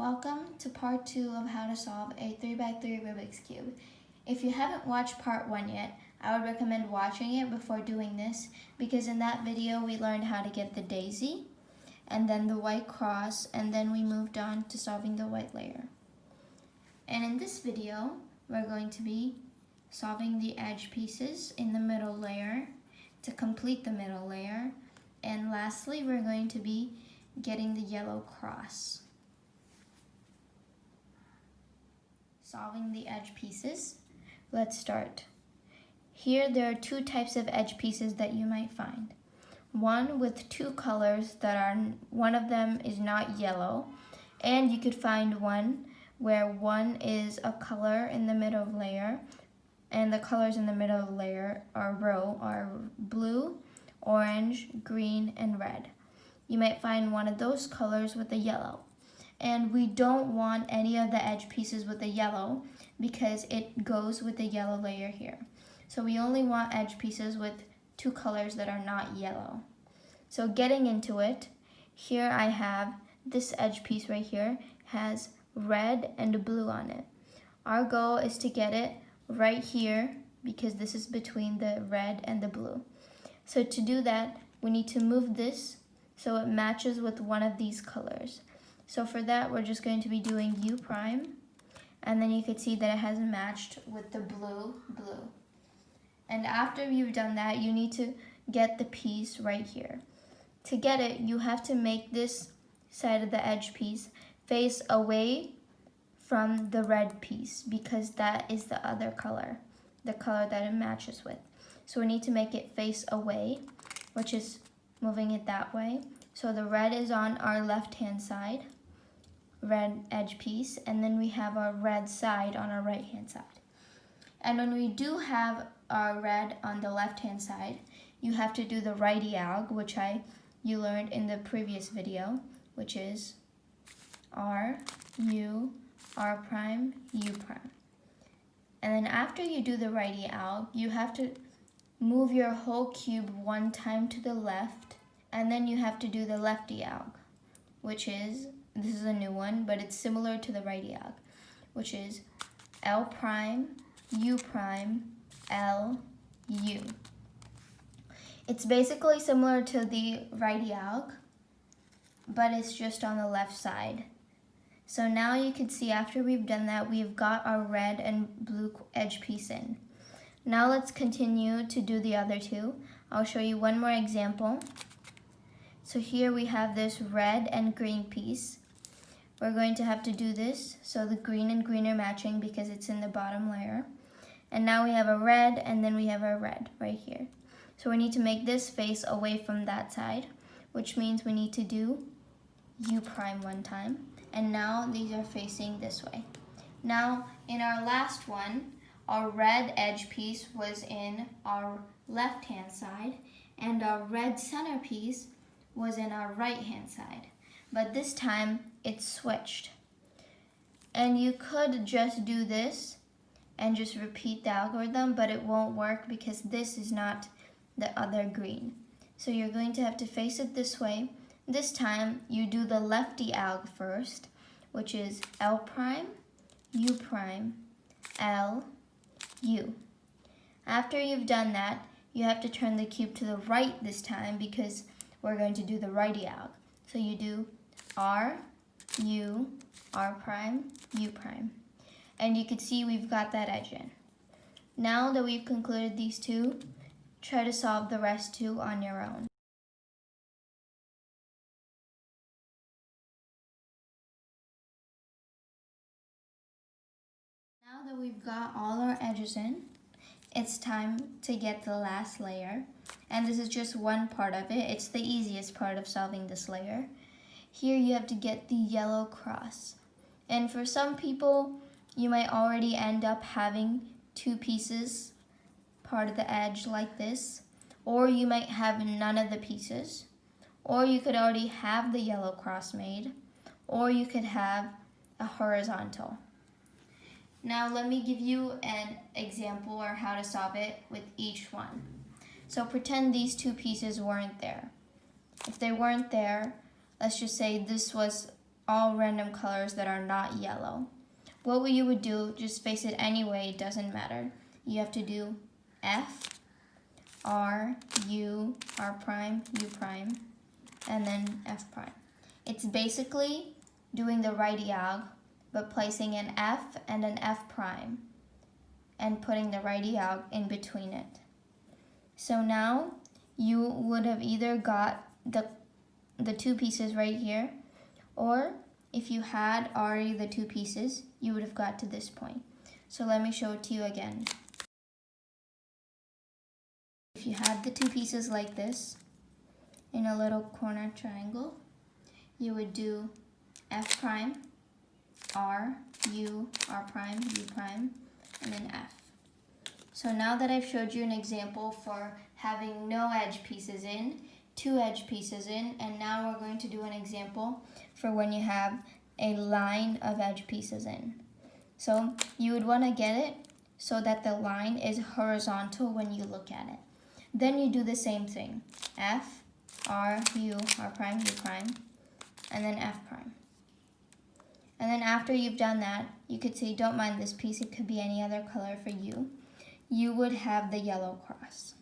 Welcome to part 2 of how to solve a 3x3 Rubik's Cube. If you haven't watched part 1 yet, I would recommend watching it before doing this because in that video we learned how to get the daisy and then the white cross, and then we moved on to solving the white layer. And in this video, we're going to be solving the edge pieces in the middle layer to complete the middle layer. And lastly, we're going to be getting the yellow cross. Solving the edge pieces. Let's start. Here there are two types of edge pieces that you might find. One with two colors that are, one of them is not yellow, and you could find one where one is a color in the middle layer, and the colors in the middle layer are blue, orange, green, and red. You might find one of those colors with a yellow. And we don't want any of the edge pieces with a yellow because it goes with the yellow layer here. So we only want edge pieces with two colors that are not yellow. So getting into it, here I have this edge piece right here has red and blue on it. Our goal is to get it right here because this is between the red and the blue. So to do that, we need to move this so it matches with one of these colors. So for that, we're just going to be doing U prime, and then you can see that it has matched with the blue. And after you've done that, you need to get the piece right here. To get it, you have to make this side of the edge piece face away from the red piece because that is the other color, the color that it matches with. So we need to make it face away, which is moving it that way. So the red is on our left-hand side, red edge piece, and then we have our red side on our right-hand side. And when we do have our red on the left-hand side, you have to do the righty alg, which you learned in the previous video, which is R, U, R prime, U prime. And then after you do the righty alg, you have to move your whole cube one time to the left, and then you have to do the lefty alg, which is, this is a new one, but it's similar to the righty alg, which is L prime, U prime, L, U. It's basically similar to the righty alg, but it's just on the left side. So now you can see after we've done that, we've got our red and blue edge piece in. Now let's continue to do the other two. I'll show you one more example. So here we have this red and green piece. We're going to have to do this so the green and green are matching because it's in the bottom layer. And now we have a red, and then we have our red right here. So we need to make this face away from that side, which means we need to do U prime one time. And now these are facing this way. Now in our last one, our red edge piece was in our left-hand side, and our red center piece was in our right-hand side. But this time it's switched. And you could just do this and just repeat the algorithm, but it won't work because this is not the other green. So you're going to have to face it this way. This time you do the lefty alg first, which is L prime, U prime, L, U. After you've done that, you have to turn the cube to the right this time because we're going to do the righty alg. So you do R, U, R prime, U prime. And you can see we've got that edge in. Now that we've concluded these two, try to solve the rest two on your own. Now that we've got all our edges in, it's time to get the last layer. And this is just one part of it. It's the easiest part of solving this layer. Here you have to get the yellow cross. And for some people, you might already end up having two pieces, part of the edge like this, or you might have none of the pieces, or you could already have the yellow cross made, or you could have a horizontal. Now let me give you an example or how to solve it with each one. So pretend these two pieces weren't there. If they weren't there, let's just say this was all random colors that are not yellow. What you would do, just face it anyway, it doesn't matter. You have to do F, R, U, R prime, U prime, and then F prime. It's basically doing the right diag, but placing an F and an F prime and putting the right diag in between it. So now you would have either got the two pieces right here, or if you had already the two pieces, you would have got to this point. So let me show it to you again. If you had the two pieces like this, in a little corner triangle, you would do F prime, R, U, R prime, U prime, and then F. So now that I've showed you an example for having no edge pieces in, two edge pieces in, and now we're going to do an example for when you have a line of edge pieces in. So you would want to get it so that the line is horizontal when you look at it. Then you do the same thing, F, R, U, R prime, U prime, and then F prime. And then after you've done that, you could say, don't mind this piece, it could be any other color for you. You would have the yellow cross.